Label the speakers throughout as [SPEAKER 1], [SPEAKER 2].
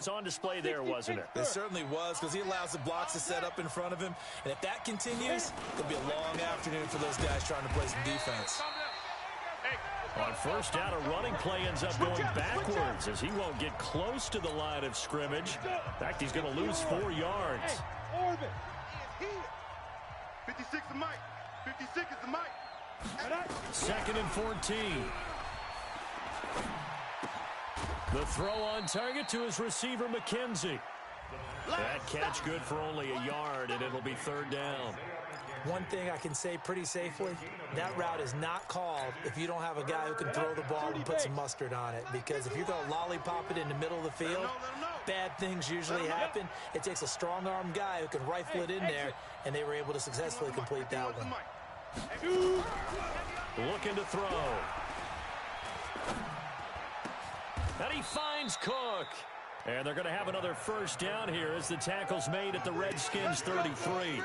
[SPEAKER 1] It's on display there, wasn't it?
[SPEAKER 2] It certainly was, because he allows the blocks to set up in front of him. And if that continues, it'll be a long afternoon for those guys trying to play some defense.
[SPEAKER 1] On first down, a running play ends up going backwards as he won't get close to the line of scrimmage. In fact, he's going to lose 4 yards.
[SPEAKER 3] 56 is Mike. 56 is the Mike.
[SPEAKER 1] 2nd and 14. The throw on target to his receiver, McKenzie. That catch good for only a yard, and it'll be 3rd down.
[SPEAKER 2] One thing I can say pretty safely, that route is not called if you don't have a guy who can throw the ball and put some mustard on it. Because if you're going to lollipop it in the middle of the field, bad things usually happen. It takes a strong-arm guy who can rifle it in there, and they were able to successfully complete that one.
[SPEAKER 1] Looking to throw. And he finds Cook. And they're going to have another first down here as the tackle's made at the Redskins 33.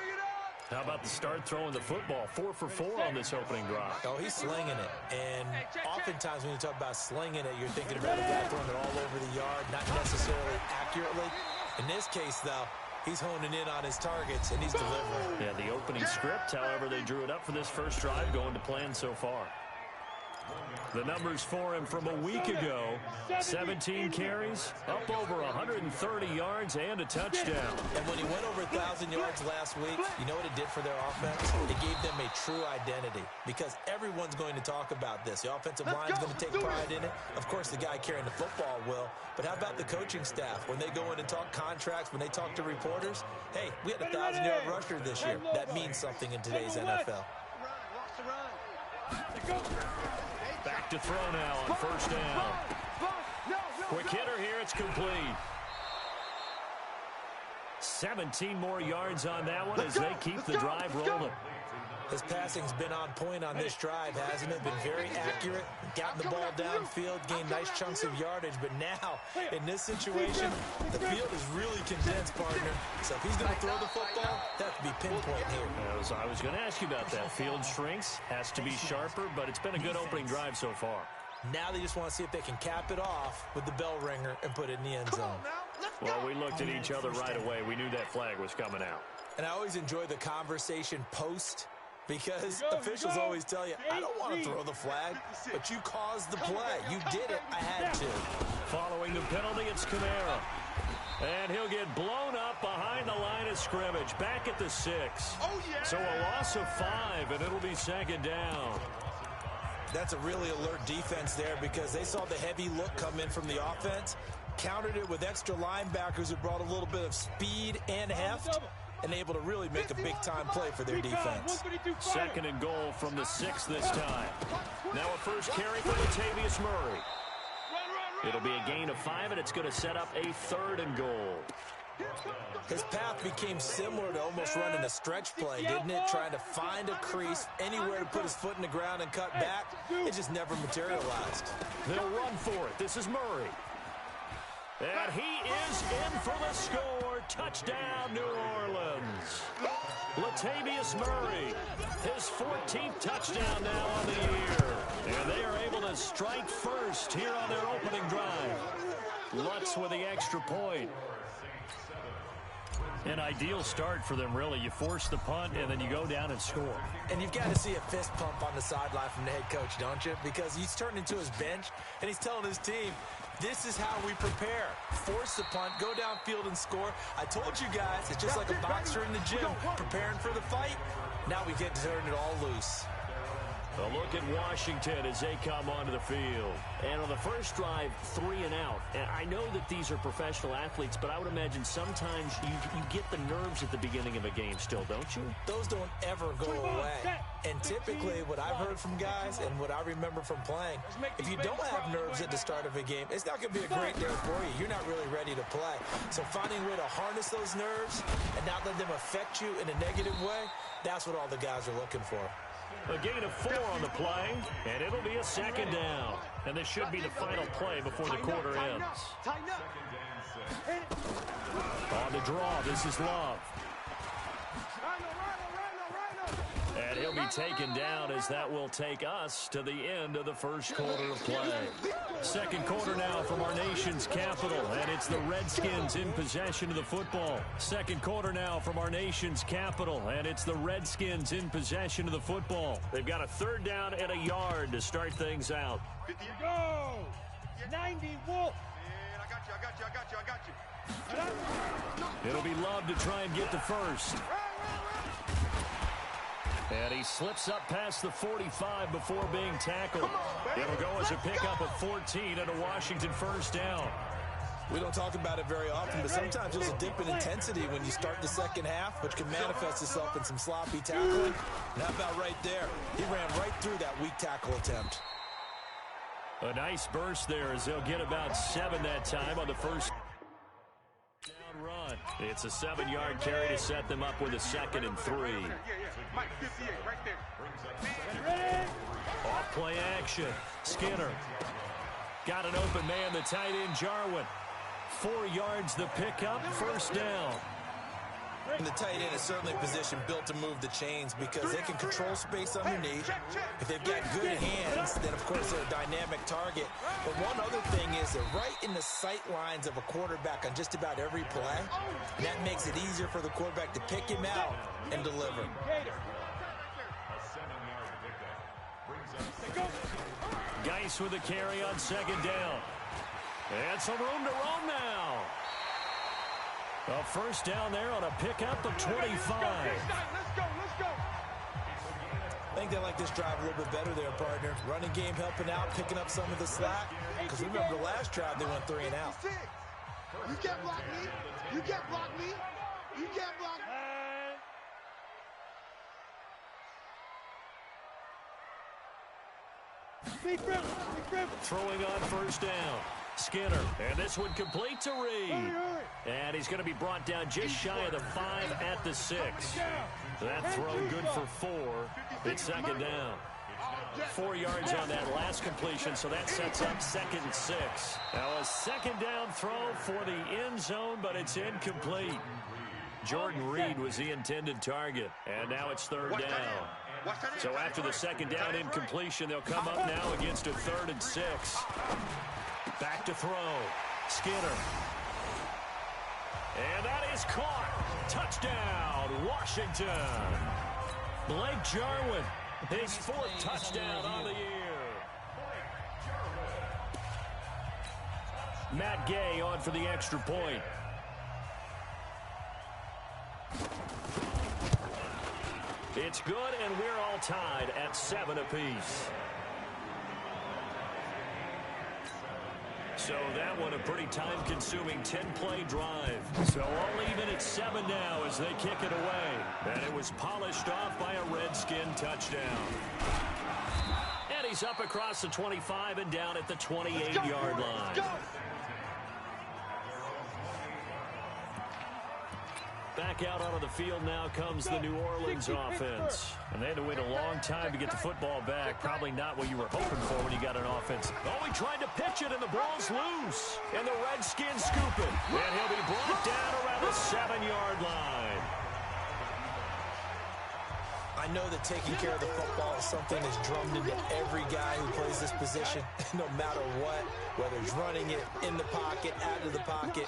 [SPEAKER 1] How about the start throwing the football? 4 for 4 on this opening drive.
[SPEAKER 2] Oh, he's slinging it. And oftentimes when you talk about slinging it, you're thinking about a guy throwing it all over the yard, not necessarily accurately. In this case, though, he's honing in on his targets, and he's delivering.
[SPEAKER 1] Yeah, the opening script, however, they drew it up for this first drive, going to plan so far. The numbers for him from a week ago, 17 carries, up over 130 yards, and a touchdown.
[SPEAKER 2] And when he went over 1,000 yards last week, you know what it did for their offense? It gave them a true identity, because everyone's going to talk about this. The offensive line's going to take pride in it. Of course, the guy carrying the football will. But how about the coaching staff? When they go in and talk contracts, when they talk to reporters, hey, we had a 1,000-yard rusher this year. That means something in today's NFL.
[SPEAKER 1] Back to throw now on first down. Quick hitter here, it's complete. 17 more yards on that one as they keep the drive rolling.
[SPEAKER 2] His passing's been on point on this drive, hasn't it? Been very accurate, gotten the ball downfield, gained nice chunks of yardage. But now, in this situation, the field is really condensed, partner. So if he's going to throw the football, that could be pinpoint here.
[SPEAKER 1] I was going to ask you about that. Field shrinks, has to be sharper, but it's been a good opening drive so far.
[SPEAKER 2] Now they just want to see if they can cap it off with the bell ringer and put it in the end zone.
[SPEAKER 1] Well, we looked at each other right away. We knew that flag was coming out.
[SPEAKER 2] And I always enjoy the conversation post, because officials always tell you, I don't want to throw the flag, but you caused the play. You did it. I had to.
[SPEAKER 1] Following the penalty, it's Kamara. And he'll get blown up behind the line of scrimmage, back at the 6. So a loss of 5, and it'll be 2nd down.
[SPEAKER 2] That's a really alert defense there, because they saw the heavy look come in from the offense, countered it with extra linebackers who brought a little bit of speed and heft, and able to really make a big-time play for their defense.
[SPEAKER 1] 2nd and goal from the 6 this time. Now a first carry for Latavius Murray. It'll be a gain of 5, and it's going to set up a 3rd and goal.
[SPEAKER 2] His path became similar to almost running a stretch play, didn't it? Trying to find a crease, anywhere to put his foot in the ground and cut back. It just never materialized.
[SPEAKER 1] They'll run for it. This is Murray. And he is in for the score. Touchdown, New Orleans. Latavius Murray, his 14th touchdown now on the year. And they are able to strike first here on their opening drive. Lutz with the extra point. An ideal start for them, really. You force the punt, and then you go down and score.
[SPEAKER 2] And you've got to see a fist pump on the sideline from the head coach, don't you? Because he's turned into his bench, and he's telling his team, this is how we prepare. Force the punt, go downfield and score. I told you guys, it's just like a boxer in the gym, preparing for the fight. Now we get to turn it all loose.
[SPEAKER 1] A look at Washington as they come onto the field. And on the first drive, 3 and out. And I know that these are professional athletes, but I would imagine sometimes you get the nerves at the beginning of a game still, don't you?
[SPEAKER 2] Those don't ever go away. And typically what I've heard from guys and what I remember from playing, if you don't have nerves at the start of a game, it's not going to be a great day for you. You're not really ready to play. So finding a way to harness those nerves and not let them affect you in a negative way, that's what all the guys are looking for.
[SPEAKER 1] A gain of 4 on the play, and it'll be a 2nd down. And this should be the final play before the quarter ends. On the draw, this is Love. And he'll be taken down as that will take us to the end of the first quarter of play. Second quarter now from our nation's capital, and it's the Redskins in possession of the football. Second quarter now from our nation's capital, and it's the Redskins in possession of the football. They've got a third down and a yard to start things out.
[SPEAKER 3] Go! 90 Wolf! Man, I got you.
[SPEAKER 1] It'll be Love to try and get the first. And he slips up past the 45 before being tackled. It'll go as a pickup of 14 and a Washington first down.
[SPEAKER 2] We don't talk about it very often, but sometimes there's a dip in intensity when you start the second half, which can manifest itself in some sloppy tackling. And how about right there? He ran right through that weak tackle attempt.
[SPEAKER 1] A nice burst there as they'll get about 7 that time on the first down run. It's a 7-yard carry to set them up with a 2nd and 3.
[SPEAKER 3] Mike 58 right there.
[SPEAKER 1] Off play action. Skinner. Got an open man, the tight end Jarwin. 4 yards the pickup, first down.
[SPEAKER 2] And the tight end is certainly a position built to move the chains because they can control space underneath. If they've got good hands, then of course they're a dynamic target. But one other thing is they're right in the sight lines of a quarterback on just about every play. And that makes it easier for the quarterback to pick him out and deliver.
[SPEAKER 1] Geis with a carry on 2nd down. And some room to roam now. A first down there on a pickup of 25.
[SPEAKER 3] Let's go.
[SPEAKER 2] I think they like this drive a little bit better there, partner. Running game helping out, picking up some of the slack. Because remember the last drive, they went 3 and out.
[SPEAKER 3] You can't block me. You can't block me. You can't block me.
[SPEAKER 1] Throwing on first down. Skinner, and this one complete to Reed. And he's going to be brought down just shy of the 5 at the 6. That throw good for 4. It's 2nd down. 4 yards on that last completion, so that sets up 2nd and 6. Now a 2nd down throw for the end zone, but it's incomplete. Jordan Reed was the intended target, and now it's 3rd down. So after the 2nd down incompletion, they'll come up now against a 3rd and 6. Back to throw. Skinner. And that is caught. Touchdown, Washington. Blake Jarwin, his 4th touchdown on the year. Matt Gay on for the extra point. It's good, and we're all tied at 7 apiece. So that one a pretty time-consuming 10-play drive. So all even at 7 now as they kick it away. And it was polished off by a Redskin touchdown. And he's up across the 25 and down at the 28-yard line. Back out onto the field now comes the New Orleans offense. And they had to wait a long time to get the football back. Probably not what you were hoping for when you got an offense. Oh, he tried to pitch it, and the ball's loose. And the Redskins scoop it. And he'll be brought down around the 7-yard line.
[SPEAKER 2] I know that taking care of the football is something that's drummed into every guy who plays this position, no matter what, whether he's running it in the pocket, out of the pocket.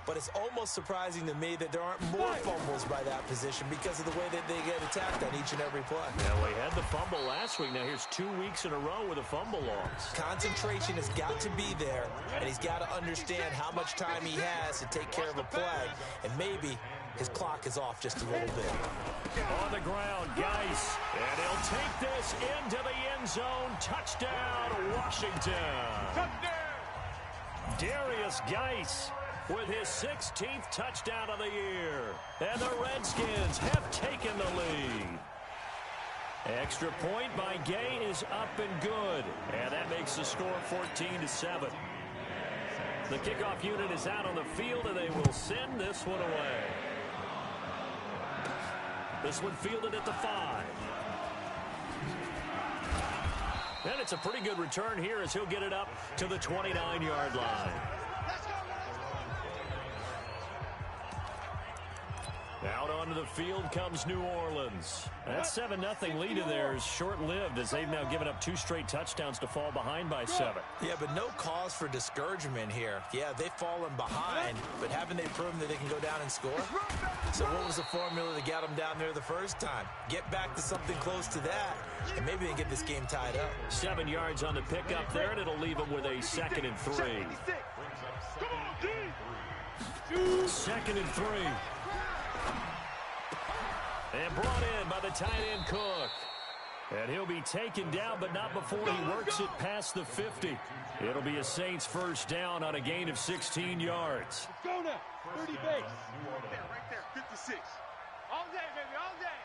[SPEAKER 2] But it's almost surprising to me that there aren't more fumbles by that position because of the way that they get attacked on each and every play.
[SPEAKER 1] Yeah, we had the fumble last week. Now here's 2 weeks in a row with a fumble loss.
[SPEAKER 2] Concentration has got to be there, and he's got to understand how much time he has to take care of a play. And maybe his clock is off just a little bit.
[SPEAKER 1] On the ground, Geis. And he'll take this into the end zone. Touchdown, Washington. Darius Geis with his 16th touchdown of the year. And the Redskins have taken the lead. Extra point by Gay is up and good. And that makes the score 14-7. The kickoff unit is out on the field, and they will send this one away. This one fielded at the 5. And it's a pretty good return here as he'll get it up to the 29-yard line. Out on onto the field comes New Orleans. That 7-0 lead of theirs short-lived as they've now given up 2 straight touchdowns to fall behind by 7.
[SPEAKER 2] Yeah, but no cause for discouragement here. Yeah, they've fallen behind, but haven't they proven that they can go down and score? So what was the formula that got them down there the first time? Get back to something close to that, and maybe they can get this game tied up.
[SPEAKER 1] 7 yards on the pickup there, and it'll leave them with a 2nd and 3. 2nd and 3. And brought in by the tight end Cook. And he'll be taken down, but not before he works it past the 50. It'll be a Saints first down on a gain of 16 yards.
[SPEAKER 3] Let's go now. 30 base. Right there. 56. All day, baby. All day.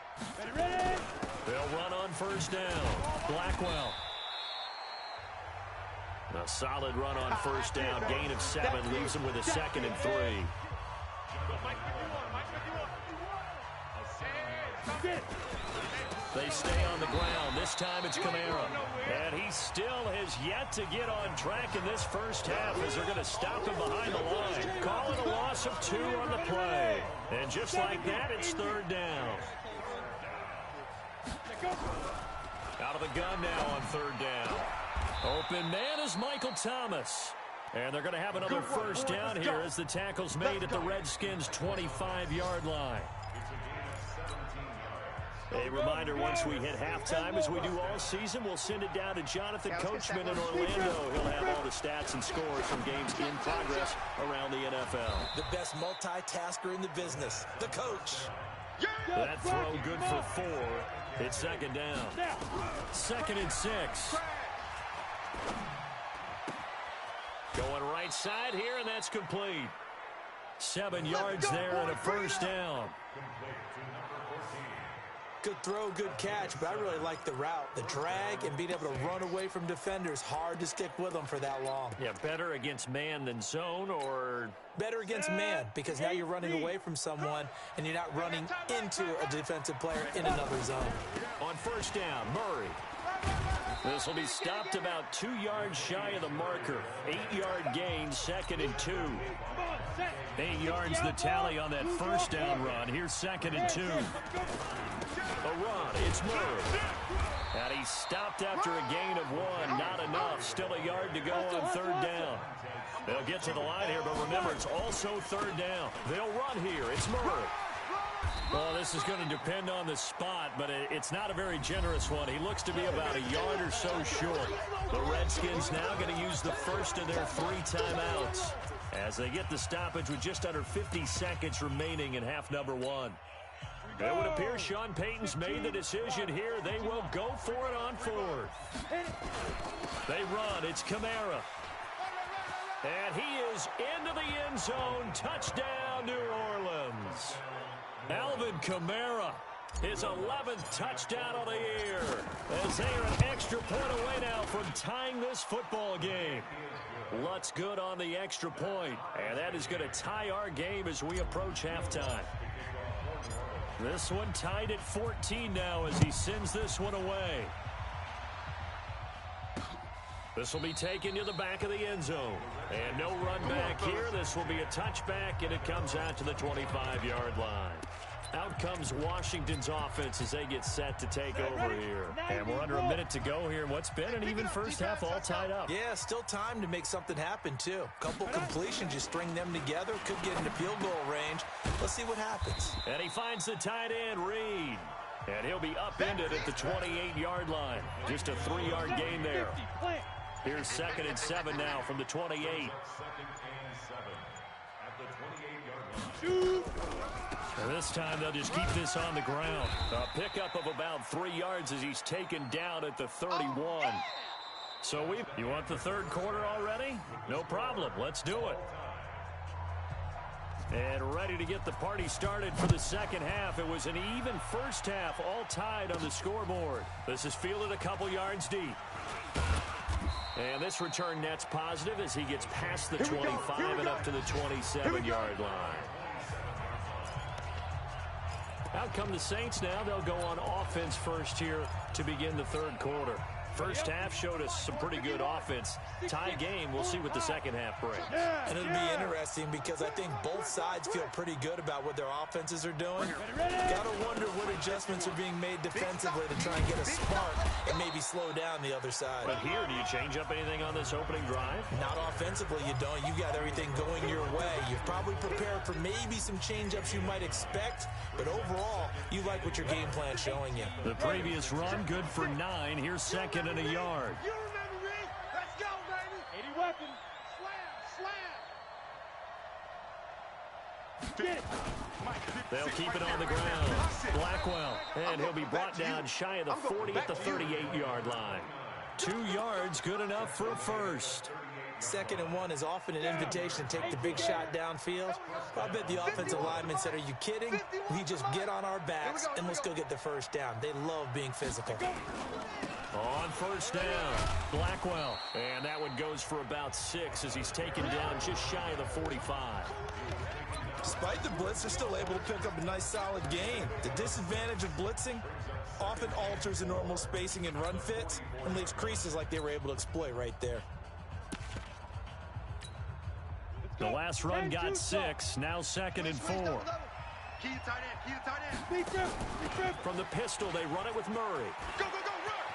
[SPEAKER 3] Ready?
[SPEAKER 1] They'll run on first down. Blackwell. A solid run on first down. Gain of 7 leaves him with a 2nd and 3. They stay on the ground. This time it's Kamara. And he still has yet to get on track in this first half as they're going to stop him behind the line. Call it a loss of 2 on the play. And just like that, it's 3rd down. Out of the gun now on 3rd down. Open man is Michael Thomas. And they're going to have another first down here as the tackle's made at the Redskins' 25-yard line. A reminder, once we hit halftime, as we do all season, we'll send it down to Jonathan Coachman in Orlando. He'll have all the stats and scores from games in progress around the NFL.
[SPEAKER 2] The best multitasker in the business, the coach.
[SPEAKER 1] That throw good for 4. It's 2nd down. 2nd and 6. Going right side here, and that's complete. 7 yards there and a first down.
[SPEAKER 2] Good throw, good catch, but I really like the route. The drag and being able to run away from defenders. Hard to stick with them for that long.
[SPEAKER 1] Yeah, better against man than zone, or...
[SPEAKER 2] Better against man, because now you're running away from someone and you're not running into a defensive player in another zone.
[SPEAKER 1] On first down, Murray. This will be stopped about 2 yards shy of the marker. 8-yard gain, 2nd and 2. 8 yards the tally on that first down run. Here's 2nd and 2. A run, it's Murray. And he's stopped after a gain of 1. Not enough. Still a yard to go on 3rd down. They'll get to the line here, but remember, it's also 3rd down. They'll run here. It's Murray. Well, this is going to depend on the spot, but it's not a very generous one. He looks to be about a yard or so short. The Redskins now going to use the first of their 3 timeouts as they get the stoppage with just under 50 seconds remaining in half number 1. It would appear Sean Payton's made the decision here. They will go for it on 4th. They run. It's Kamara. And he is into the end zone. Touchdown, New Orleans. Alvin Kamara, his 11th touchdown of the year, as they are an extra point away now from tying this football game. Lutz good on the extra point, and that is going to tie our game as we approach halftime. This one tied at 14 now as he sends this one away. This will be taken to the back of the end zone. And no run back here. This will be a touchback, and it comes out to the 25-yard line. Out comes Washington's offense as they get set to take over here. And we're under a minute to go here in what's been an even first half all tied up.
[SPEAKER 2] Yeah, still time to make something happen, too. Couple completions, you string them together, could get into field goal range. Let's see what happens.
[SPEAKER 1] And he finds the tight end, Reed. And he'll be upended at the 28-yard line. Just a 3-yard gain there. Here's 2nd and 7 now from the 28. And this time they'll just keep this on the ground. A pickup of about 3 yards as he's taken down at the 31. So you want the 3rd quarter already? No problem. Let's do it. And ready to get the party started for the 2nd half. It was an even first half, all tied on the scoreboard. This is fielded a couple yards deep. And this return net's positive as he gets past the 25 and up to the 27-yard line. Out come the Saints now. They'll go on offense first here to begin the 3rd quarter. First half showed us some pretty good offense. Tie game, we'll see what the second half brings.
[SPEAKER 2] And it'll be interesting because I think both sides feel pretty good about what their offenses are doing. Got to wonder what adjustments are being made defensively to try and get a spark and maybe slow down the other side.
[SPEAKER 1] But here, do you change up anything on this opening drive?
[SPEAKER 2] Not offensively, you don't. You got everything going your way. You've probably prepared for maybe some change-ups you might expect, but overall, you like what your game plan's showing you.
[SPEAKER 1] The previous run, good for 9. Here's second and a yard.
[SPEAKER 3] You remember me? Let's go, baby. 80 weapons. Slam. Get it.
[SPEAKER 1] They'll keep it on the ground. Blackwell, and he'll be brought down shy of the 40 at the 38-yard line. 2 yards, good enough for a first.
[SPEAKER 2] 2nd and 1 is often an invitation to take the big shot downfield. I bet the offensive lineman said, are you kidding? We just get on our backs and let's go get the first down. They love being physical.
[SPEAKER 1] On first down, Blackwell. And that one goes for about 6 as he's taken down just shy of the 45.
[SPEAKER 2] Despite the blitz, they're still able to pick up a nice solid gain. The disadvantage of blitzing often alters the normal spacing and run fits and leaves creases like they were able to exploit right there.
[SPEAKER 1] The last run got 6, now 2nd and 4.
[SPEAKER 3] Key to tight end.
[SPEAKER 1] From the pistol, they run it with Murray.
[SPEAKER 3] Go, run.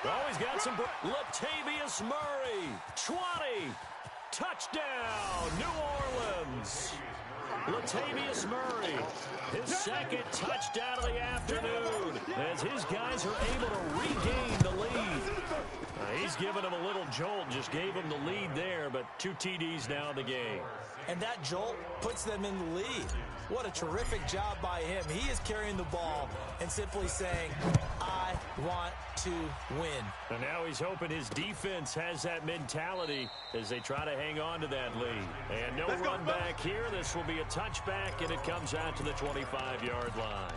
[SPEAKER 1] Oh, he's got some... Latavius Murray, 20. Touchdown, New Orleans. Latavius Murray, his 2nd touchdown of the afternoon, as his guys are able to regain the lead. He's given them a little jolt, just gave them the lead there, but 2 TDs now in the game.
[SPEAKER 2] And that jolt puts them in the lead. What a terrific job by him. He is carrying the ball and simply saying, I want to win.
[SPEAKER 1] And now he's hoping his defense has that mentality as they try to hang on to that lead. And no run back here. This will be a touchback, and it comes out to the 25-yard line.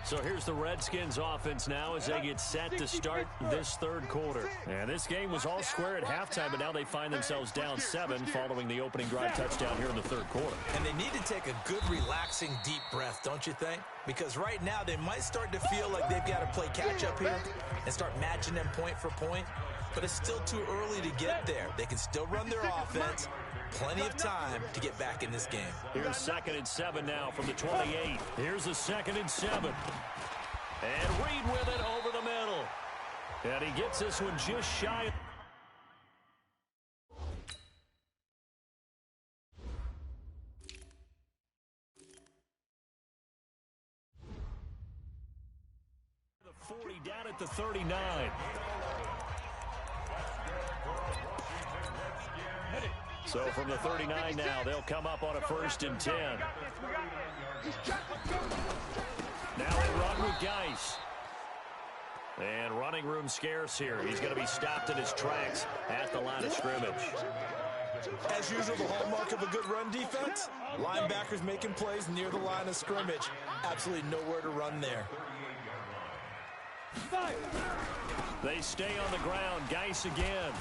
[SPEAKER 1] So here's the Redskins offense now as they get set to start this 3rd quarter. And this game was all square at halftime, but now they find themselves down 7 following the opening drive touchdown here in the 3rd quarter.
[SPEAKER 2] And they need to take a good, relaxing, deep breath, don't you think? Because right now they might start to feel like they've got to play catch-up here and start matching them point for point. But it's still too early to get there. They can still run their offense. Plenty of time to get back in this game.
[SPEAKER 1] Here's 2nd and 7 now from the 28. Here's the 2nd and 7. And Reed with it over the middle. And he gets this one just shy. The 40 down at the 39. So from the 39 now, they'll come up on a 1st and 10. Now they run with Geis. And running room scarce here. He's going to be stopped in his tracks at the line of scrimmage.
[SPEAKER 2] As usual, the hallmark of a good run defense, linebackers making plays near the line of scrimmage. Absolutely nowhere to run there.
[SPEAKER 1] They stay on the ground. Geis again.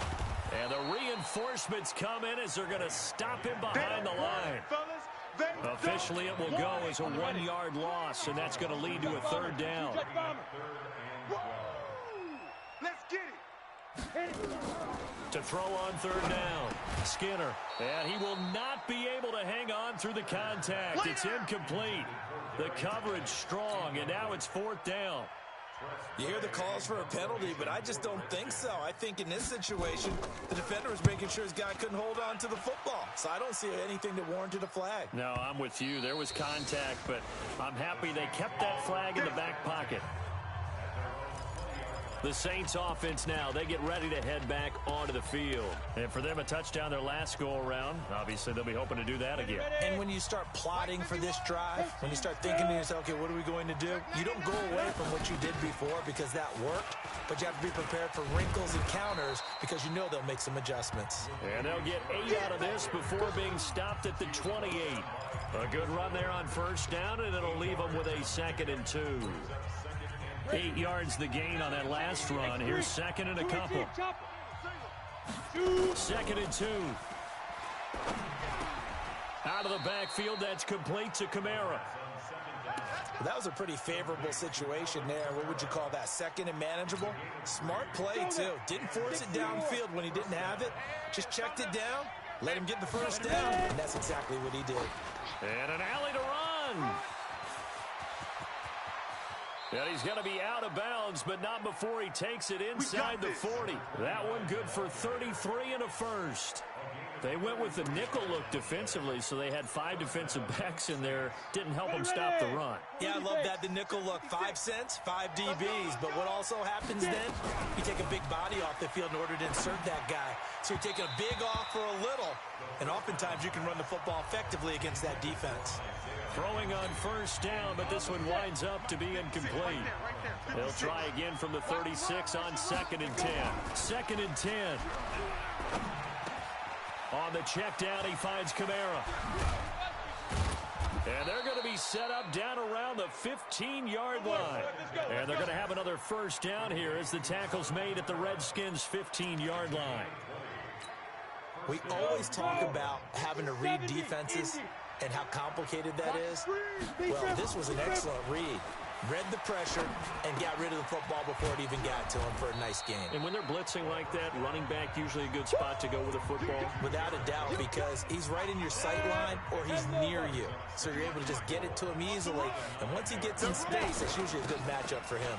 [SPEAKER 1] And the reinforcements come in as they're going to stop him behind the line. Officially, it will go as a 1-yard loss, and that's going to lead to a 3rd down.
[SPEAKER 3] Let's get it.
[SPEAKER 1] To throw on 3rd down, Skinner. And he will not be able to hang on through the contact. It's incomplete. The coverage strong, and now it's 4th down.
[SPEAKER 2] You hear the calls for a penalty, but I just don't think so. I think in this situation, the defender was making sure his guy couldn't hold on to the football. So I don't see anything that warranted a flag.
[SPEAKER 1] No, I'm with you. There was contact, but I'm happy they kept that flag in the back pocket. The Saints offense now, they get ready to head back onto the field. And for them, a touchdown their last go-around. Obviously, they'll be hoping to do that again.
[SPEAKER 2] And when you start plotting for this drive, when you start thinking to yourself, okay, what are we going to do? You don't go away from what you did before because that worked, but you have to be prepared for wrinkles and counters because you know they'll make some adjustments.
[SPEAKER 1] And they'll get 8 out of this before being stopped at the 28. A good run there on 1st down, and it'll leave them with a 2nd and 2. 8 yards the gain on that last run. Here's 2nd and a couple. 2nd and 2. Out of the backfield, that's complete to Kamara.
[SPEAKER 2] Well, that was a pretty favorable situation there. What would you call that? Second and manageable? Smart play, too. Didn't force it downfield when he didn't have it. Just checked it down, let him get the first down, and that's exactly what he did.
[SPEAKER 1] And an alley to run. And he's going to be out of bounds, but not before he takes it inside the 40. That one good for 33 and a first. They went with the nickel look defensively, so they had 5 defensive backs in there. Didn't help them stop the run.
[SPEAKER 2] Yeah, I love that, the nickel look. 5 cents, 5 DBs. But what also happens then, you take a big body off the field in order to insert that guy. So you're taking a big off for a little. And oftentimes you can run the football effectively against that defense.
[SPEAKER 1] Throwing on first down, but this one winds up to be incomplete. They'll try again from the 36 on 2nd and 10. 2nd and 10. On the check down, he finds Kamara. And they're going to be set up down around the 15-yard line. And they're going to have another first down here as the tackle's made at the Redskins' 15-yard line.
[SPEAKER 2] We always talk about having to read defenses and how complicated that is. Well, this was an excellent read. Read the pressure and got rid of the football before it even got to him for a nice game.
[SPEAKER 1] And when they're blitzing like that, running back usually a good spot to go with a football?
[SPEAKER 2] Without a doubt, because he's right in your sight line or he's near you. So you're able to just get it to him easily. And once he gets in space, it's usually a good matchup for him.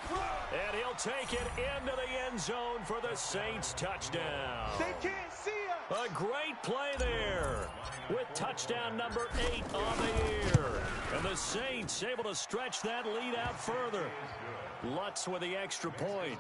[SPEAKER 1] And he'll take it into the end zone for the Saints touchdown.
[SPEAKER 3] They can't see us.
[SPEAKER 1] A great play there with touchdown number 8 on the year. And the Saints able to stretch that lead out further. Lutz with the extra point.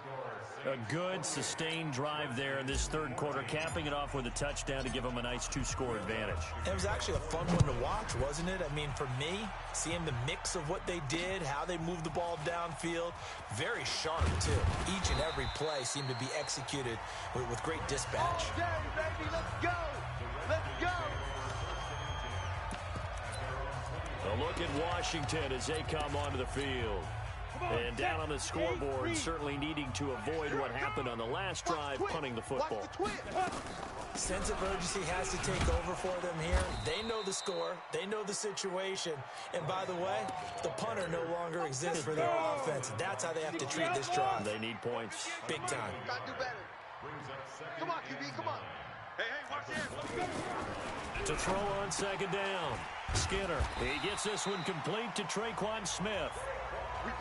[SPEAKER 1] A good, sustained drive there in this third quarter, capping it off with a touchdown to give them a nice 2-score advantage.
[SPEAKER 2] It was actually a fun one to watch, wasn't it? I mean, for me, seeing the mix of what they did, how they moved the ball downfield, very sharp, too. Each and every play seemed to be executed with great dispatch.
[SPEAKER 3] All day, baby, let's go. Let's go.
[SPEAKER 1] A look at Washington as they come onto the field. And down on the scoreboard, certainly needing to avoid what happened on the last drive, punting the football.
[SPEAKER 2] Sense of urgency has to take over for them here. They know the score. They know the situation. And by the way, the punter no longer exists for their offense. That's how they have to treat this drive.
[SPEAKER 1] They need points.
[SPEAKER 2] Big time.
[SPEAKER 3] Got to do better. Come on, QB, come on. Hey, watch this.
[SPEAKER 1] To throw on second down. Skinner. He gets this one complete to Traquan Smith.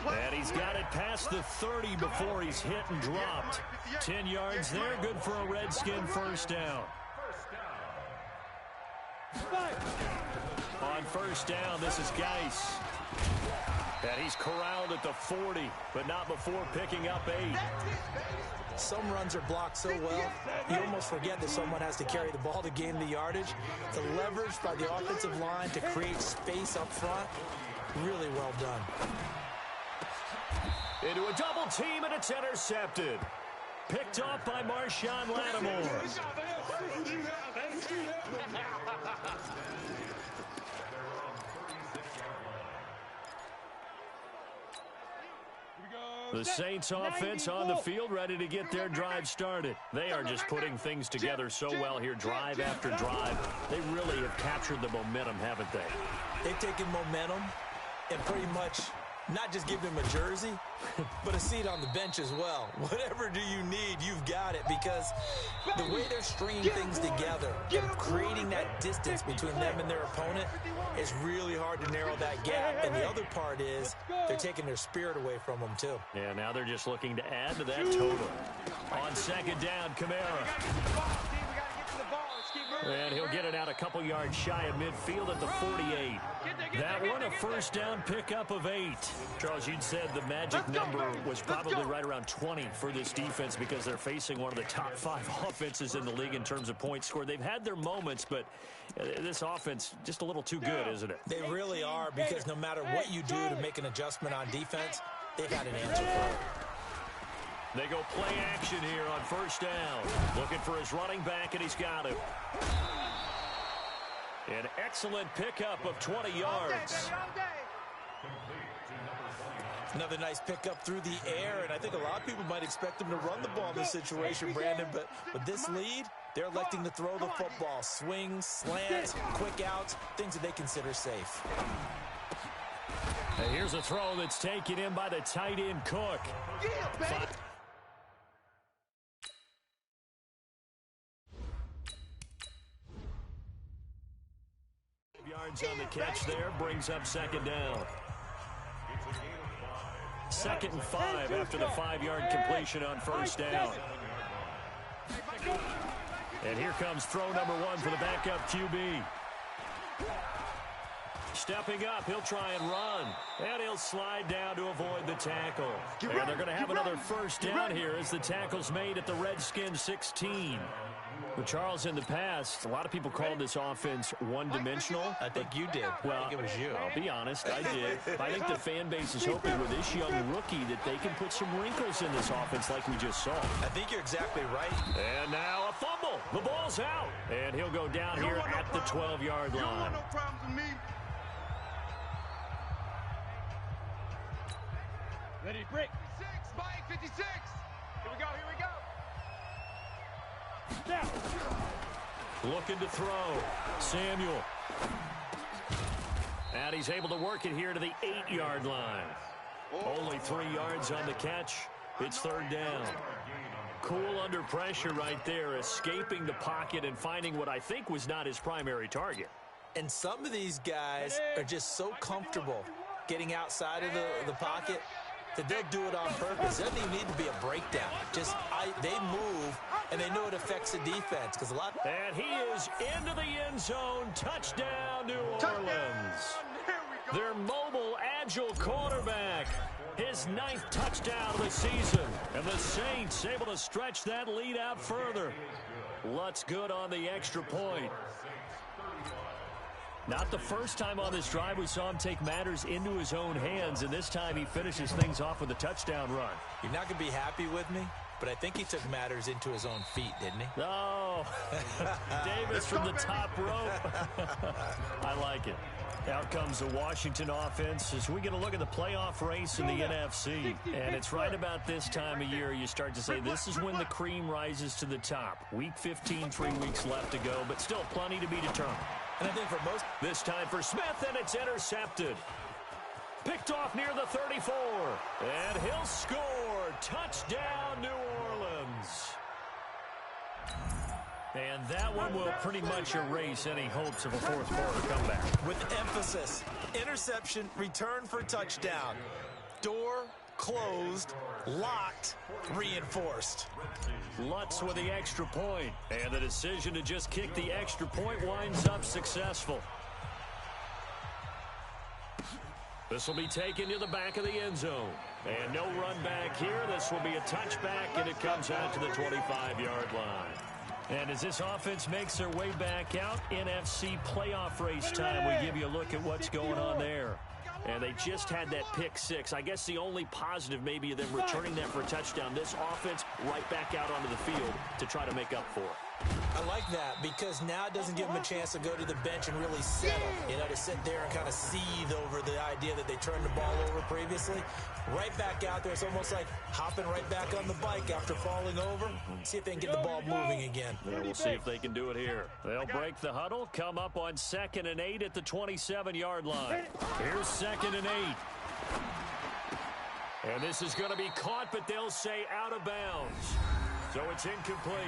[SPEAKER 1] And he's got it past the 30 before he's hit and dropped. 10 yards there, good for a Redskin first down. On first down, this is Geis. And he's corralled at the 40, but not before picking up 8.
[SPEAKER 2] Some runs are blocked so well, you almost forget that someone has to carry the ball to gain the yardage. The leverage by the offensive line to create space up front, really well done.
[SPEAKER 1] Into a double team, and it's intercepted. Picked off by Marshawn Lattimore. The Saints offense on the field, ready to get their drive started. They are just putting things together so well here, drive after drive. They really have captured the momentum, haven't they?
[SPEAKER 2] They've taken momentum and pretty much not just give him a jersey, but a seat on the bench as well. Whatever do you need, you've got it, because the way they're stringing things together and creating that distance between them and their opponent is really hard to narrow that gap. And the other part is they're taking their spirit away from them, too.
[SPEAKER 1] Yeah, now they're just looking to add to that total. On second down, Kamara. And he'll get it out a couple yards shy of midfield at the 48. That one a first down pickup of 8. Charles, you'd said the magic number was probably right around 20 for this defense because they're facing one of the top 5 offenses in the league in terms of points scored. They've had their moments, but this offense just a little too good, isn't it?
[SPEAKER 2] They really are, because no matter what you do to make an adjustment on defense, they've got an answer for it.
[SPEAKER 1] They go play action here on first down. Looking for his running back, and he's got him. An excellent pickup of 20 yards.
[SPEAKER 2] Another nice pickup through the air, and I think a lot of people might expect him to run the ball in this situation, Brandon, but with this lead, they're electing to throw the football. Swings, slants, quick outs, things that they consider safe.
[SPEAKER 1] And here's a throw that's taken in by the tight end Cook.
[SPEAKER 3] Yeah, baby.
[SPEAKER 1] Yards on the catch there, brings up second down. 2nd and 5 after the 5-yard completion on first down. And here comes throw number 1 for the backup QB. Stepping up, he'll try and run. And he'll slide down to avoid the tackle. And they're going to have another first down here as the tackle's made at the Redskins 16. Well, Charles, in the past, a lot of people called this offense one-dimensional.
[SPEAKER 2] I think you did.
[SPEAKER 1] Well,
[SPEAKER 2] I think it was you.
[SPEAKER 1] I'll be honest, I did. I think the fan base is hoping with this young rookie that they can put some wrinkles in this offense like we just saw.
[SPEAKER 2] I think you're exactly right.
[SPEAKER 1] And now a fumble. The ball's out. And he'll go down here at the 12-yard
[SPEAKER 3] You don't
[SPEAKER 1] line.
[SPEAKER 3] want no problems with me.
[SPEAKER 4] Ready to break.
[SPEAKER 3] 56, Mike, 56. Here we go, here we go.
[SPEAKER 4] Down.
[SPEAKER 1] Looking to throw. Samuel. And he's able to work it here to the 8-yard line. Only 3 yards on the catch. It's third down. Cool under pressure right there, escaping the pocket and finding what I think was not his primary target.
[SPEAKER 2] And some of these guys are just so comfortable getting outside of the pocket that they'll do it on purpose. It doesn't even need to be a breakdown. Just they move, and they know it affects the defense.
[SPEAKER 1] And he is into the end zone. Touchdown, New Orleans. Their mobile, agile quarterback. His 9th touchdown of the season. And the Saints able to stretch that lead out further. Lutz good on the extra point. Not the first time on this drive we saw him take matters into his own hands, and this time he finishes things off with a touchdown run.
[SPEAKER 2] You're not going to be happy with me, but I think he took matters into his own feet, didn't he?
[SPEAKER 1] Oh, Davis from the top rope. I like it. Out comes the Washington offense as we get a look at the playoff race in the NFC. And it's right about this time of year you start to say this is when the cream rises to the top. Week 15, 3 weeks left to go, but still plenty to be determined.
[SPEAKER 2] And I think for most,
[SPEAKER 1] this time for Smith, and it's intercepted. Picked off near the 34. And he'll score. Touchdown, New Orleans. And that one will pretty much erase any hopes of a fourth quarter comeback.
[SPEAKER 2] with emphasis, interception, return for touchdown. Door closed, locked, reinforced.
[SPEAKER 1] Lutz with the extra point, and the decision to just kick the extra point winds up successful. This will be taken to the back of the end zone. And no run back here. This will be a touchback, and it comes out to the 25-yard line. And as this offense makes their way back out, NFC playoff race time, we give you a look at what's going on there. And they just had that pick six. I guess the only positive maybe of them returning that for a touchdown. This offense right back out onto the field to try to make up for it.
[SPEAKER 2] I like that because now it doesn't give them a chance to go to the bench and really settle. You know, to sit there and kind of seethe over the idea that they turned the ball over previously. Right back out there. It's almost like hopping right back on the bike after falling over. See if they can get the ball moving again.
[SPEAKER 1] Yeah, we'll see if they can do it here. They'll break the huddle, come up on 2nd and 8 at the 27-yard line. Here's 2nd and 8. And this is going to be caught, but they'll say out of bounds. So it's incomplete.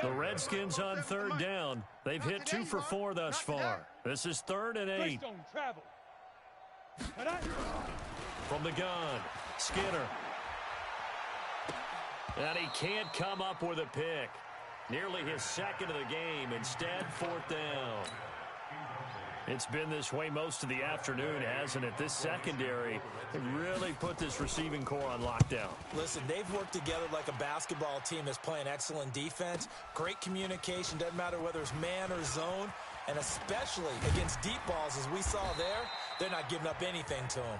[SPEAKER 1] The Redskins on 3rd down. They've hit 2 for 4 thus far. This is 3rd and 8. From the gun, Skinner. And he can't come up with a pick. Nearly his 2nd of the game. Instead, 4th down. It's been this way most of the afternoon, hasn't it? This secondary really put this receiving core on lockdown.
[SPEAKER 2] Listen, they've worked together like a basketball team that's playing excellent defense. Great communication. Doesn't matter whether it's man or zone. And especially against deep balls, as we saw there, they're not giving up anything to them.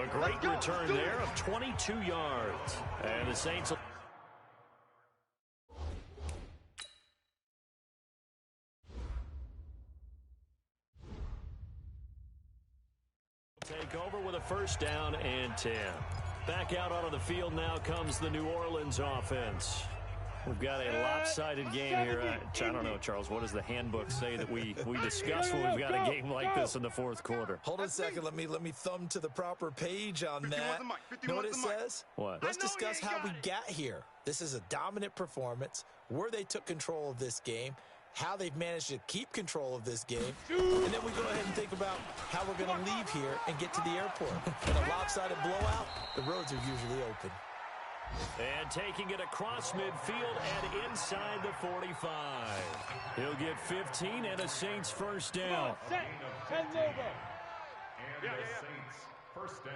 [SPEAKER 1] A great return there of 22 yards. And the Saints will take over with a 1st down and 10. Back out onto the field now comes the New Orleans offense. We've got a lopsided game here. I don't know, Charles. What does the handbook say that we discuss when we've got a game like this in the fourth quarter?
[SPEAKER 2] Hold on a second. Let me thumb to the proper page on that. You know what it says?
[SPEAKER 1] What?
[SPEAKER 2] Let's discuss how we got here. This is a dominant performance, where they took control of this game, how they've managed to keep control of this game, and then we go ahead and think about how we're going to leave here and get to the airport. In a lopsided blowout, the roads are usually open.
[SPEAKER 1] And taking it across midfield and inside the 45. He'll get 15 and a Saints first down.
[SPEAKER 3] Set. 10 logo.
[SPEAKER 4] And the Saints first down.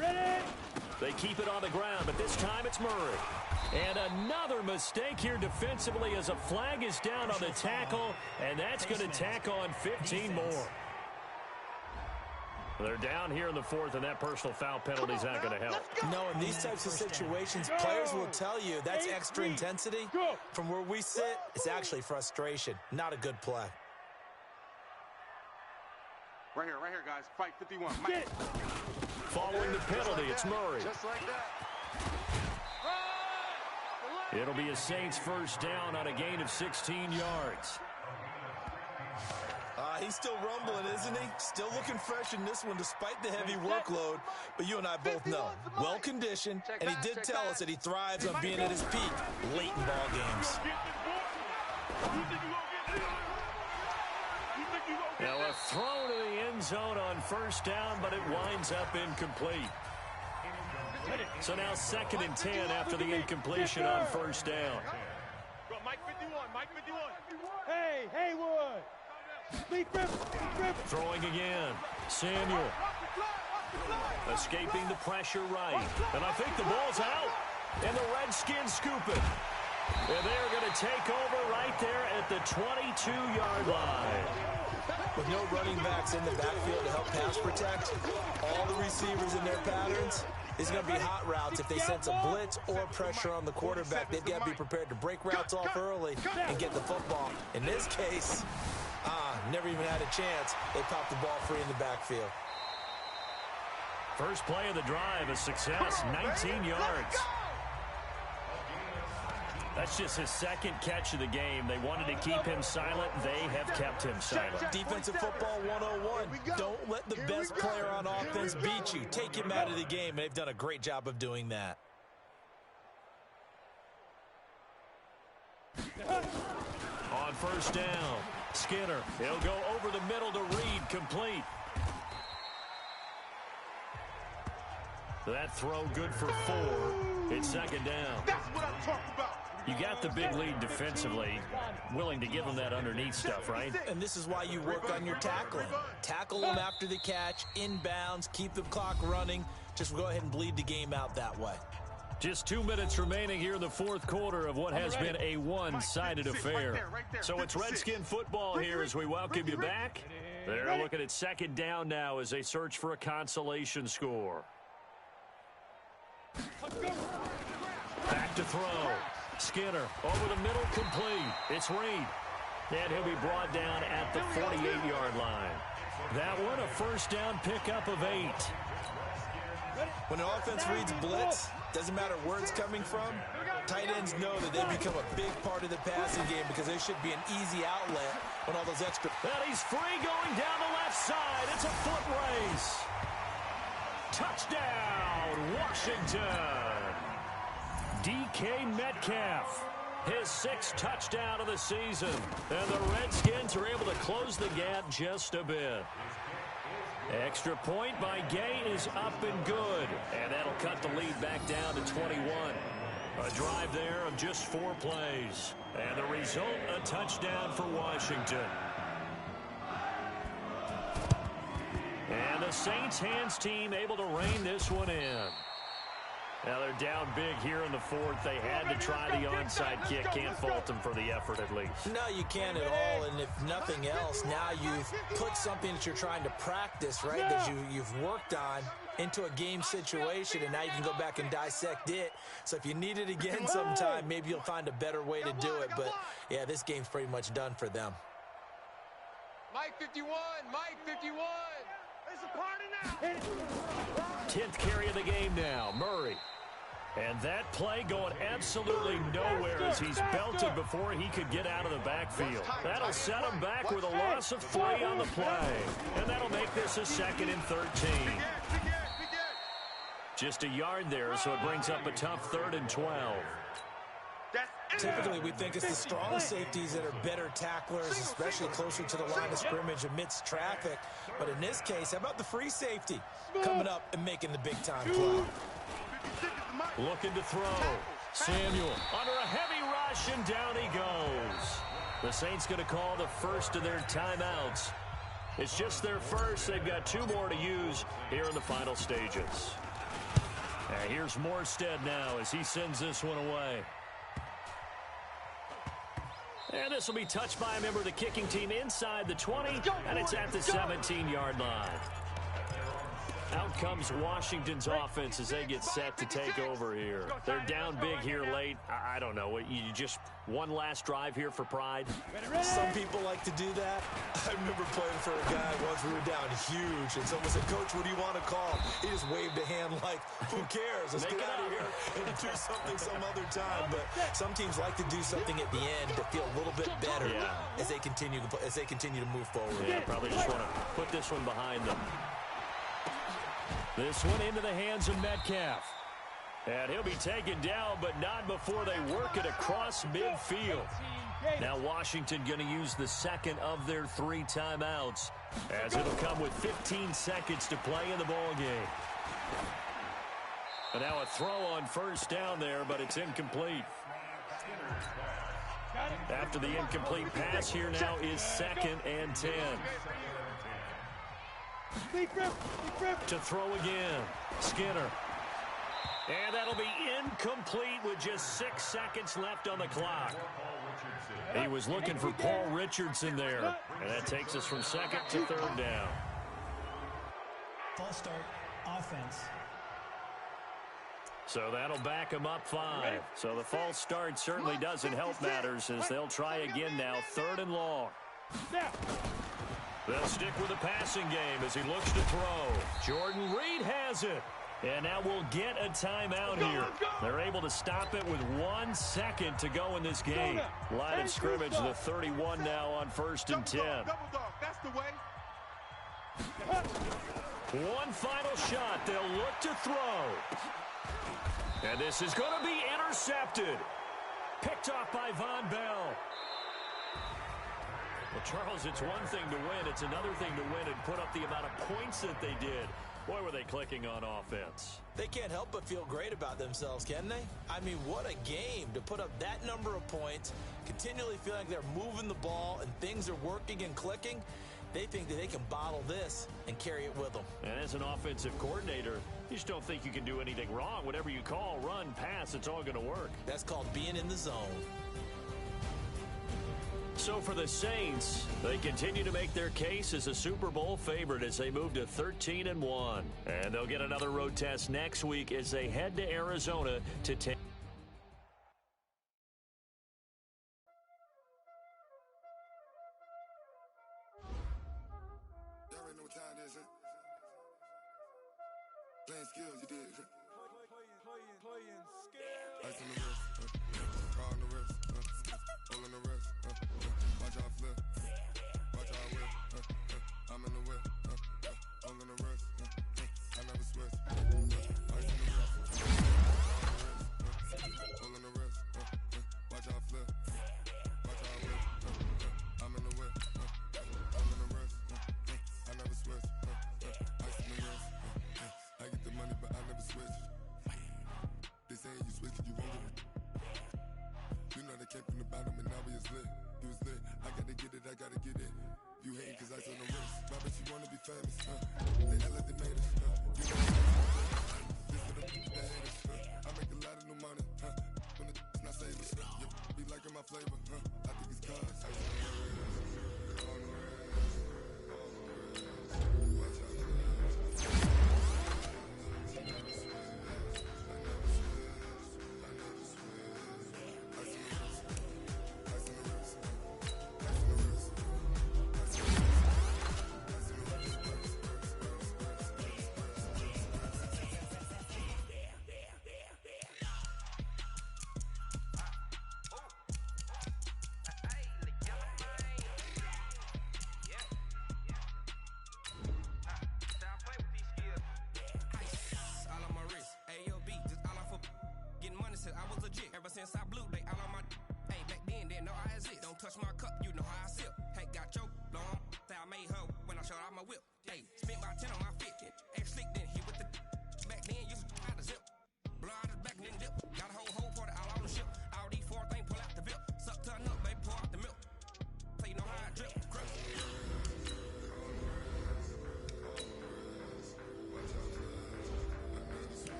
[SPEAKER 3] Ready.
[SPEAKER 1] They keep it on the ground, but this time it's Murray. And another mistake here defensively as a flag is down on the tackle, and that's going to tack on 15 more. They're down here in the fourth, and that personal foul penalty is not going to help.
[SPEAKER 2] No, in these types of situations, players will tell you that's extra intensity. From where we sit, it's actually frustration, not a good play.
[SPEAKER 3] Right here, guys. Fight 51. Mike.
[SPEAKER 1] Following the penalty, it's Murray.
[SPEAKER 3] Just like that.
[SPEAKER 1] It'll be a Saints first down on a gain of 16 yards.
[SPEAKER 2] He's still rumbling, isn't he? Still looking fresh in this one despite the heavy workload. But you and I both know, well-conditioned, and he did tell us that he thrives on being at his peak late in ball games.
[SPEAKER 1] Now a throw to the end zone on first down, but it winds up incomplete. So now 2nd and 10 after the incompletion on first down.
[SPEAKER 3] Mike 51. Hey, Haywood.
[SPEAKER 1] Throwing again. Samuel. Escaping the pressure right. And I think the ball's out. And the Redskins scoop it. And they're going to take over right there at the 22-yard line.
[SPEAKER 2] With no running backs in the backfield to help pass protect, all the receivers in their patterns, it's going to be hot routes. If they sense a blitz or pressure on the quarterback, they've got to be prepared to break routes off early and get the football. In this case, never even had a chance. They popped the ball free in the backfield.
[SPEAKER 1] First play of the drive, a success, 19 yards. That's just his second catch of the game. They wanted to keep him silent. They have kept him silent.
[SPEAKER 2] Defensive football 101. Don't let the best player on offense beat you. Take him out of the game, and they've done a great job of doing that.
[SPEAKER 1] On first down, Skinner. He'll go over the middle to Reed, complete. That throw good for 4. It's 2nd down.
[SPEAKER 3] That's what I'm talking about.
[SPEAKER 1] You got the big lead defensively, willing to give them that underneath stuff, right?
[SPEAKER 2] And this is why you work on your tackling. Tackle them after the catch, inbounds, keep the clock running. Just go ahead and bleed the game out that way.
[SPEAKER 1] Just 2 minutes remaining here in the fourth quarter of what has been a one-sided affair. So it's Redskin football here as we welcome you back. They're looking at 2nd down now as they search for a consolation score. Back to throw. Skinner over the middle, complete. It's Reed. And he'll be brought down at the 48-yard line. That one, a first down pickup of 8.
[SPEAKER 2] When an offense reads blitz, doesn't matter where it's coming from, tight ends know that they become a big part of the passing game because there should be an easy outlet when all those extra...
[SPEAKER 1] And he's free going down the left side. It's a foot race. Touchdown, Washington. DK Metcalf, his 6th touchdown of the season. And the Redskins are able to close the gap just a bit. Extra point by Gay is up and good. And that'll cut the lead back down to 21. A drive there of just 4 plays. And the result, a touchdown for Washington. And the Saints hands team able to rein this one in. Now they're down big here in the fourth. They had to try the onside kick. Can't fault them for the effort at least.
[SPEAKER 2] No, you can't at all. And if nothing else, now you've put something that you're trying to practice, right, that you've worked on into a game situation, and now you can go back and dissect it. So if you need it again sometime, maybe you'll find a better way to do it. But, yeah, this game's pretty much done for them.
[SPEAKER 3] Mike 51. Mike 51.
[SPEAKER 1] 10th carry of the game now, Murray. And that play going absolutely nowhere as he's belted before he could get out of the backfield. That'll set him back with a loss of 3 on the play. And that'll make this a 2nd and 13. Just a yard there, so it brings up a tough 3rd and 12.
[SPEAKER 2] Typically, we think it's the strong safeties that are better tacklers, especially closer to the line of scrimmage amidst traffic. But in this case, how about the free safety coming up and making the big-time play?
[SPEAKER 1] Looking to throw. Samuel under a heavy rush, and down he goes. The Saints going to call the first of their timeouts. It's just their first. They've got 2 more to use here in the final stages. And here's Morstead now as he sends this one away. And this will be touched by a member of the kicking team inside the 20, and it's at the 17-yard line. Out comes Washington's offense as they get set to take over here. They're down big here late. I don't know. You just one last drive here for pride?
[SPEAKER 2] Some people like to do that. I remember playing for a guy once. We were down huge, and someone said, "Coach, what do you want to call?" He just waved a hand like, who cares? Let's get out of here and do something some other time. But some teams like to do something at the end to feel a little bit better as they continue to move forward.
[SPEAKER 1] Yeah, probably just want to put this one behind them. This one into the hands of Metcalf. And he'll be taken down, but not before they work it across midfield. Now Washington going to use the 2nd of their 3 timeouts, as it'll come with 15 seconds to play in the ball game. And now a throw on 1st down there, but it's incomplete. After the incomplete pass, here now is 2nd and 10. To throw again, Skinner. And that'll be incomplete with just 6 seconds left on the clock. He was looking for Paul Richardson there. And that takes us from 2nd to 3rd down.
[SPEAKER 5] False start, offense.
[SPEAKER 1] So that'll back him up 5. So the false start certainly doesn't help matters as they'll try again now, 3rd and long. They'll stick with the passing game as he looks to throw. Jordan Reed has it. And now we'll get a timeout here. They're able to stop it with 1 second to go in this game. Line of scrimmage, the 31 now on 1st and 10.
[SPEAKER 3] That's the way.
[SPEAKER 1] One final shot. They'll look to throw. And this is going to be intercepted. Picked off by Von Bell. Well, Charles, it's one thing to win. It's another thing to win and put up the amount of points that they did. Boy, were they clicking on offense.
[SPEAKER 2] They can't help but feel great about themselves, can they? I mean, what a game to put up that number of points, continually feeling like they're moving the ball and things are working and clicking. They think that they can bottle this and carry it with them.
[SPEAKER 1] And as an offensive coordinator, you just don't think you can do anything wrong. Whatever you call, run, pass, it's all going to work.
[SPEAKER 2] That's called being in the zone.
[SPEAKER 1] So for the Saints, they continue to make their case as a Super Bowl favorite as they move to 13-1. And they'll get another road test next week as they head to Arizona to take.
[SPEAKER 6] Y'all already know what time it is, huh? Playing skills, you did. Playing skills. Ice on the wrist, car on the wrist, hole on the wrist, watch out flip, watch out whip, I'm in the whip, hole in the wrist, I never switch. Ice on the wrist, hole in the wrist, watch out flip, watch out whip, I'm in the whip, hole in the wrist, I never switch. Ice on the wrist, I get the money but I never switch. They say you switch it, you won't get it. You know they came from the bottom and now we is lit. You was lit, I gotta get it, I gotta get it. You hate cause I on the wrist. My bitch, you wanna be famous, They act like they made us,